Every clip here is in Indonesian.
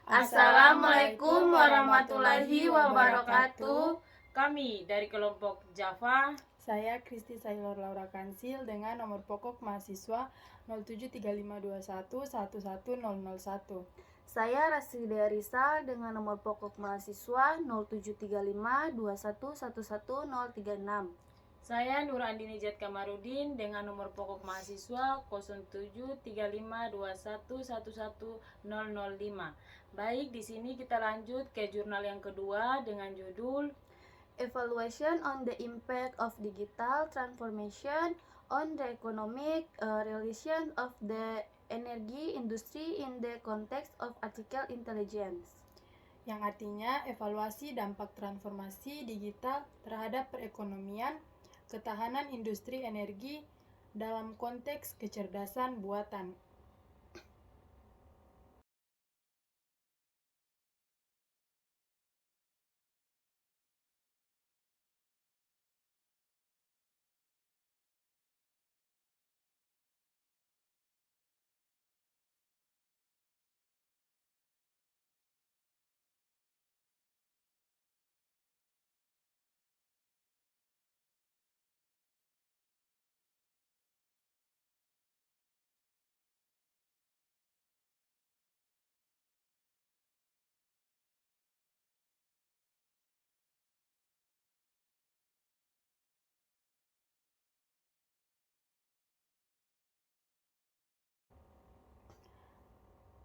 Assalamualaikum warahmatullahi wabarakatuh. Kami dari kelompok Java. Saya Kristi Sailor Laura Kansil dengan nomor pokok mahasiswa 073521 11001. Saya Rasidia Rizal dengan nomor pokok mahasiswa 073521111036. Saya Nur Andini Jat Kamarudin dengan nomor pokok mahasiswa 073521111005. Baik, di sini kita lanjut ke jurnal yang kedua dengan judul Evaluation on the Impact of Digital Transformation on the Economic Relation of the Energy Industry in the Context of Artificial Intelligence. Yang artinya evaluasi dampak transformasi digital terhadap perekonomian, ketahanan industri energi dalam konteks kecerdasan buatan.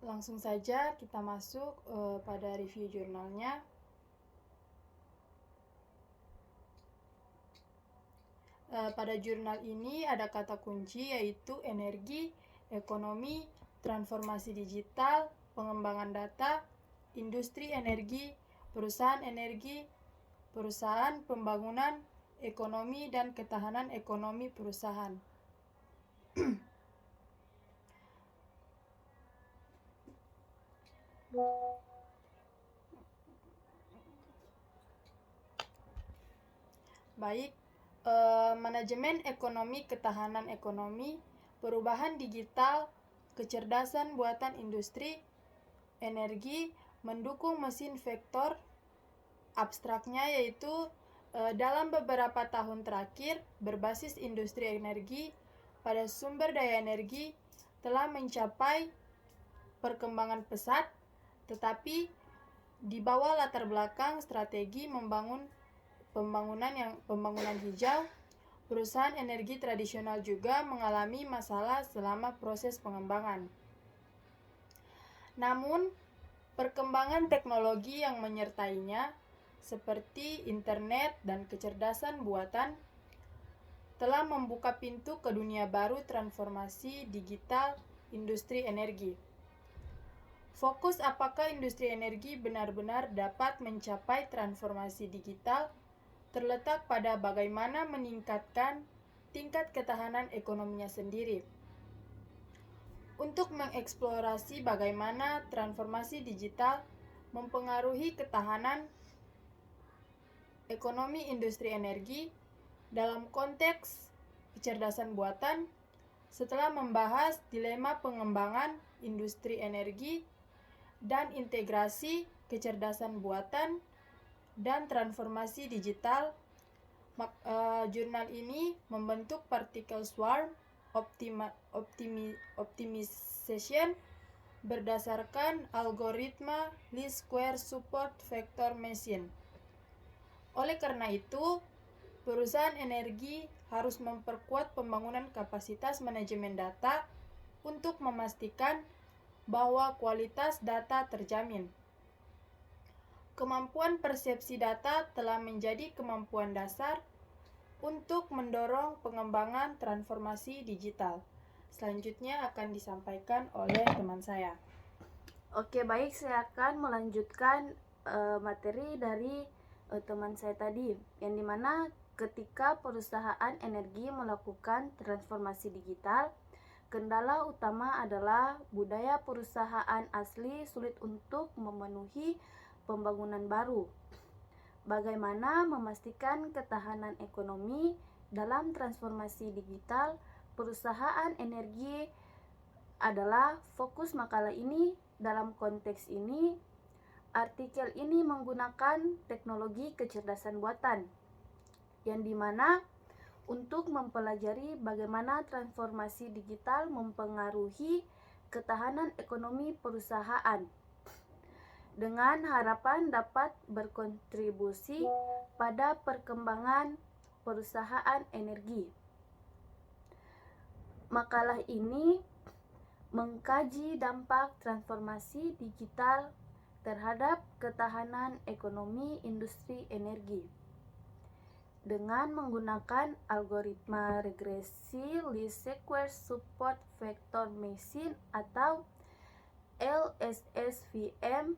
Langsung saja kita masuk pada review jurnalnya. Pada jurnal ini ada kata kunci yaitu energi, ekonomi, transformasi digital, pengembangan data, industri energi, perusahaan pembangunan, ekonomi dan ketahanan ekonomi perusahaan. Baik, manajemen ekonomi, ketahanan ekonomi, perubahan digital, kecerdasan buatan industri, energi, mendukung mesin vektor. Abstraknya yaitu dalam beberapa tahun terakhir, berbasis industri energi pada sumber daya energi telah mencapai perkembangan pesat, tetapi di bawah latar belakang strategi pembangunan hijau, perusahaan energi tradisional juga mengalami masalah selama proses pengembangan. Namun, perkembangan teknologi yang menyertainya, seperti internet dan kecerdasan buatan, telah membuka pintu ke dunia baru transformasi digital industri energi. Fokus apakah industri energi benar-benar dapat mencapai transformasi digital terletak pada bagaimana meningkatkan tingkat ketahanan ekonominya sendiri. Untuk mengeksplorasi bagaimana transformasi digital mempengaruhi ketahanan ekonomi industri energi dalam konteks kecerdasan buatan, setelah membahas dilema pengembangan industri energi dan integrasi kecerdasan buatan dan transformasi digital, jurnal ini membentuk particle swarm optimization berdasarkan algoritma least square support vector machine. Oleh karena itu, perusahaan energi harus memperkuat pembangunan kapasitas manajemen data untuk memastikan bahwa kualitas data terjamin. Kemampuan persepsi data telah menjadi kemampuan dasar untuk mendorong pengembangan transformasi digital. Selanjutnya akan disampaikan oleh teman saya. Oke, baik, saya akan melanjutkan materi dari teman saya tadi, yang dimana ketika perusahaan energi melakukan transformasi digital, kendala utama adalah budaya perusahaan asli sulit untuk memenuhi pembangunan baru. Bagaimana memastikan ketahanan ekonomi dalam transformasi digital perusahaan energi adalah fokus makalah ini, Dalam konteks ini, artikel ini menggunakan teknologi kecerdasan buatan, yang dimana untuk mempelajari bagaimana transformasi digital mempengaruhi ketahanan ekonomi perusahaan, dengan harapan dapat berkontribusi pada perkembangan perusahaan energi. Makalah ini mengkaji dampak transformasi digital terhadap ketahanan ekonomi industri energi dengan menggunakan algoritma regresi least squares support vector machine atau LSSVM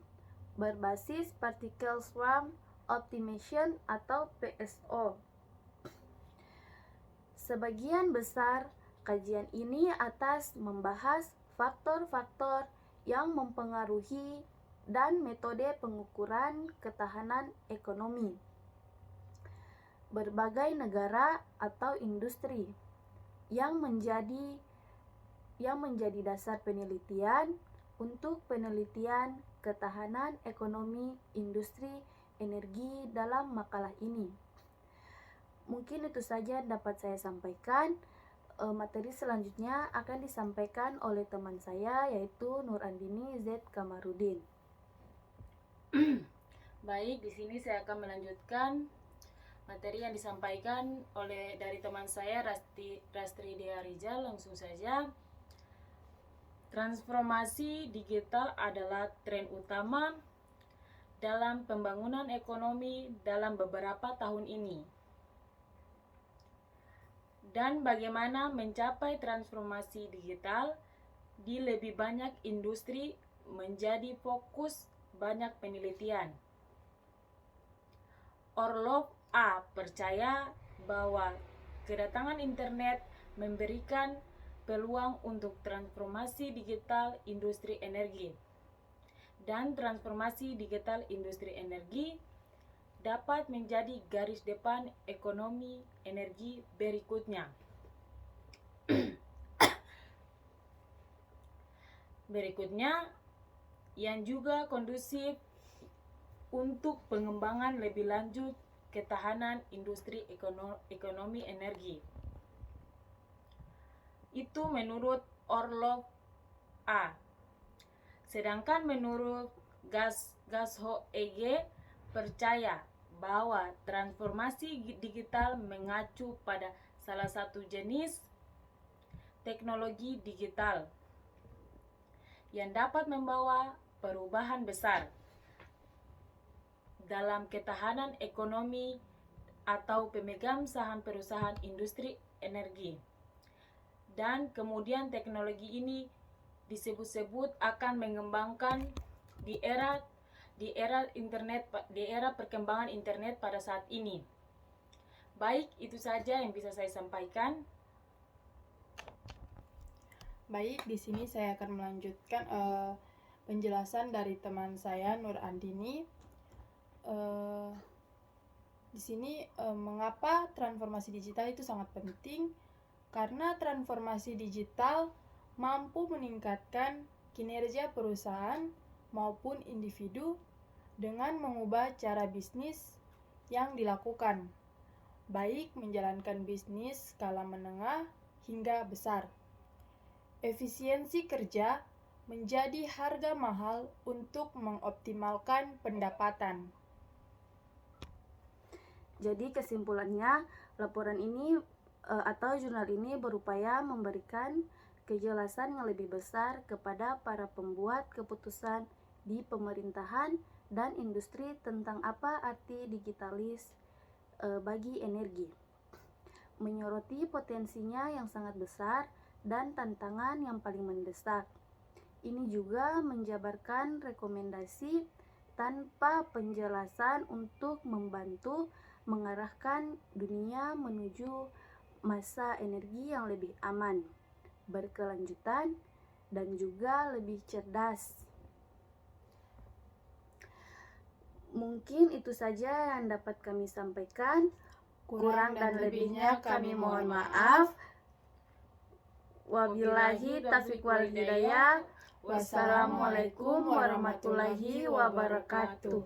berbasis particle swarm optimization atau PSO. Sebagian besar kajian ini atas membahas faktor-faktor yang mempengaruhi dan metode pengukuran ketahanan ekonomi berbagai negara atau industri yang menjadi dasar penelitian untuk penelitian ketahanan ekonomi industri energi dalam makalah ini. Mungkin itu saja dapat saya sampaikan. Materi selanjutnya akan disampaikan oleh teman saya, yaitu Nur Andini Z. Kamarudin. Baik, di sini saya akan melanjutkan materi yang disampaikan dari teman saya Rastri Dea Rizal. Langsung saja. Transformasi digital adalah tren utama dalam pembangunan ekonomi dalam beberapa tahun ini. Dan bagaimana mencapai transformasi digital di lebih banyak industri menjadi fokus banyak penelitian. Orlov A. percaya bahwa kedatangan internet memberikan peluang untuk transformasi digital industri energi, dan transformasi digital industri energi dapat menjadi garis depan ekonomi energi berikutnya. Yang juga kondusif untuk pengembangan lebih lanjut ketahanan industri ekonomi energi. Itu menurut Orlov A. Sedangkan menurut Gasho EG percaya bahwa transformasi digital mengacu pada salah satu jenis teknologi digital yang dapat membawa perubahan besar dalam ketahanan ekonomi atau pemegang saham perusahaan industri energi. Dan kemudian teknologi ini disebut-sebut akan mengembangkan di era perkembangan internet pada saat ini. Baik, itu saja yang bisa saya sampaikan. Baik, di sini saya akan melanjutkan penjelasan dari teman saya Nur Andini. Di sini mengapa transformasi digital itu sangat penting? Karena transformasi digital mampu meningkatkan kinerja perusahaan maupun individu dengan mengubah cara bisnis yang dilakukan, baik menjalankan bisnis skala menengah hingga besar. Efisiensi kerja menjadi harga mahal untuk mengoptimalkan pendapatan. Jadi kesimpulannya, laporan ini atau jurnal ini berupaya memberikan kejelasan yang lebih besar kepada para pembuat keputusan di pemerintahan dan industri tentang apa arti digitalis bagi energi, menyoroti potensinya yang sangat besar dan tantangan yang paling mendesak. Ini juga menjabarkan rekomendasi tanpa penjelasan untuk membantu mengarahkan dunia menuju masa energi yang lebih aman, berkelanjutan, dan juga lebih cerdas. Mungkin itu saja yang dapat kami sampaikan. Kurang dan lebihnya kami mohon maaf. Wabillahi taufiq wal hidayah. Wassalamualaikum warahmatullahi wabarakatuh.